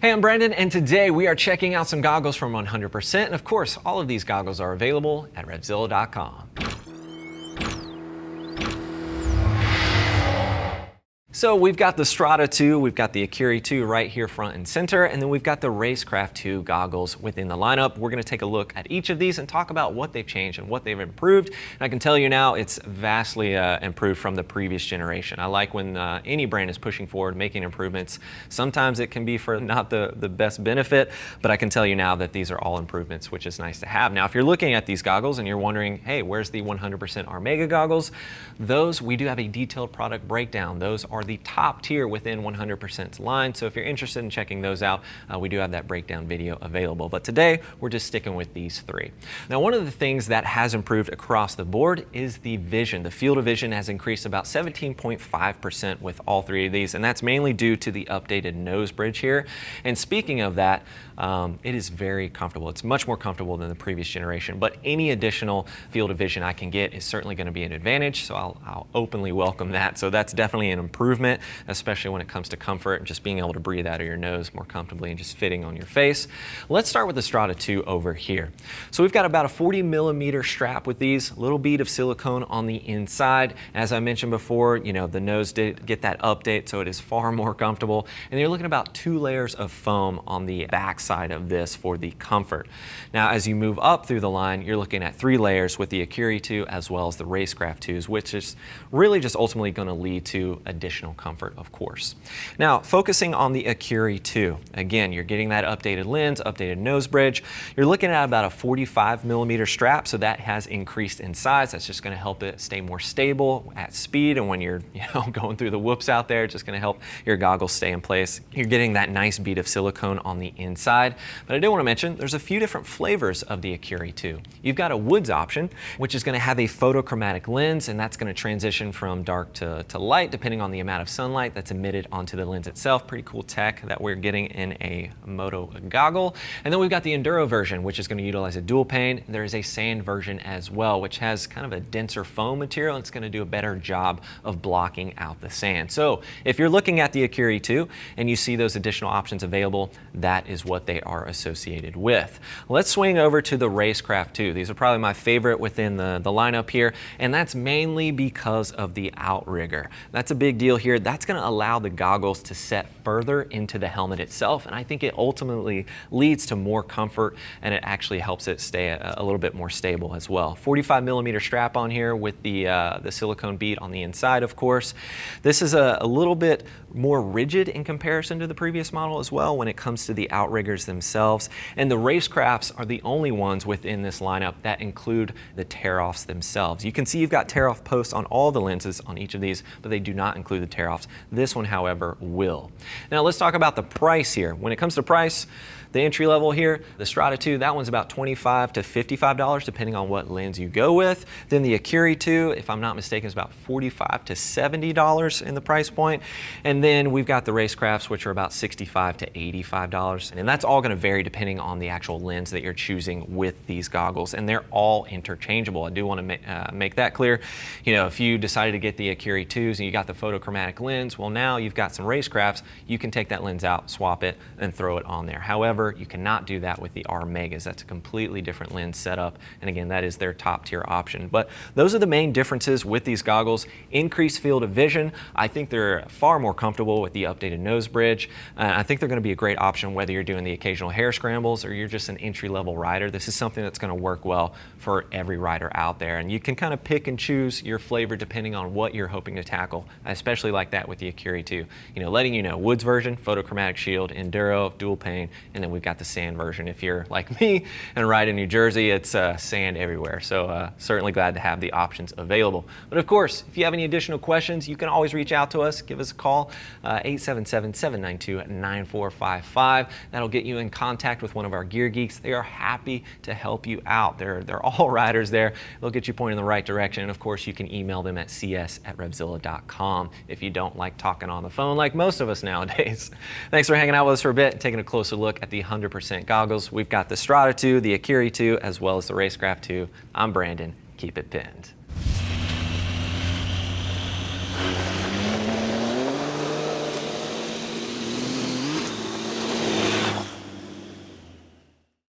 Hey, I'm Brandon, and today we are checking out some goggles from 100%, and of course, all of these goggles are available at RevZilla.com. So we've got the Strata II, we've got the Akiri II right here front and center, and then we've got the Racecraft II goggles within the lineup. We're going to take a look at each of these and talk about what they've changed and what they've improved. And I can tell you now it's vastly improved from the previous generation. I like when any brand is pushing forward, making improvements. Sometimes it can be for not the best benefit, but I can tell you now that these are all improvements, which is nice to have. Now, if you're looking at these goggles and you're wondering, hey, where's the 100% Armega goggles? Those, we do have a detailed product breakdown. Those are the top tier within 100%'s line. So if you're interested in checking those out, we do have that breakdown video available. But today, we're just sticking with these three. Now, one of the things that has improved across the board is the vision. The field of vision has increased about 17.5% with all three of these, and that's mainly due to the updated nose bridge here. And speaking of that, it is very comfortable. It's much more comfortable than the previous generation, but any additional field of vision I can get is certainly going to be an advantage, so I'll openly welcome that. So that's definitely an improvement, especially when it comes to comfort and just being able to breathe out of your nose more comfortably and just fitting on your face. Let's start with the Strata II over here. So we've got about a 40mm strap with these, little bead of silicone on the inside. As I mentioned before, you know, the nose did get that update, so it is far more comfortable. And you're looking at about 2 layers of foam on the back side of this for the comfort. Now, as you move up through the line, you're looking at 3 layers with the Akiri II as well as the Racecraft IIs, which is really just ultimately going to lead to additional comfort, of course. Now, focusing on the Akiri II, again, you're getting that updated lens, updated nose bridge. You're looking at about a 45mm strap, so that has increased in size. That's just going to help it stay more stable at speed, and when you're going through the whoops out there, it's just going to help your goggles stay in place. You're getting that nice bead of silicone on the inside, but I do want to mention there's a few different flavors of the Akiri II. You've got a woods option, which is going to have a photochromatic lens, and that's going to transition from dark to light depending on the amount of sunlight that's emitted onto the lens itself. Pretty cool tech that we're getting in a Moto goggle. And then we've got the Enduro version, which is going to utilize a dual pane. There is a sand version as well, which has kind of a denser foam material. It's going to do a better job of blocking out the sand. So if you're looking at the Akiri II and you see those additional options available, that is what they are associated with. Let's swing over to the Racecraft II. These are probably my favorite within the lineup here, and that's mainly because of the outrigger. That's a big deal here. That's going to allow the goggles to set further into the helmet itself, and I think it ultimately leads to more comfort, and it actually helps it stay a little bit more stable as well. 45mm strap on here with the silicone bead on the inside, of course. This is a little bit more rigid in comparison to the previous model as well when it comes to the outriggers themselves, and the Racecrafts are the only ones within this lineup that include the tear-offs themselves. You can see you've got tear-off posts on all the lenses on each of these, but they do not include the tear-offs. This one, however, will. Now let's talk about the price here. When it comes to price, the entry level here, the Strata II, that one's about $25 to $55 depending on what lens you go with. Then the Akiri II, if I'm not mistaken, is about $45 to $70 in the price point. And then we've got the Racecrafts, which are about $65 to $85. And that's all going to vary depending on the actual lens that you're choosing with these goggles. And they're all interchangeable. I do want to make that clear. You know, if you decided to get the Akiri IIs and you got the photochromatic lens, well, now you've got some Racecrafts. You can take that lens out, swap it, and throw it on there. However, you cannot do that with the Armegas. That's a completely different lens setup, and again, that is their top tier option. But those are the main differences with these goggles. Increased field of vision. I think they're far more comfortable with the updated nose bridge. I think they're going to be a great option whether you're doing the occasional hair scrambles or you're just an entry-level rider. This is something that's going to work well for every rider out there, and you can kind of pick and choose your flavor depending on what you're hoping to tackle. I especially like that with the Akiri II. You know, letting you know, woods version, photochromatic shield, Enduro, dual pane, and then we've got the sand version. If you're like me and ride in New Jersey, it's sand everywhere. So certainly glad to have the options available. But of course, if you have any additional questions, you can always reach out to us. Give us a call, 877-792-9455. That'll get you in contact with one of our gear geeks. They are happy to help you out. They're all riders there. They'll get you pointed in the right direction. And of course, you can email them at cs@RevZilla.com if you don't like talking on the phone like most of us nowadays. Thanks for hanging out with us for a bit and taking a closer look at the 100% goggles. We've got the Strata II, the Akiri II, as well as the Racecraft II. I'm Brandon. Keep it pinned.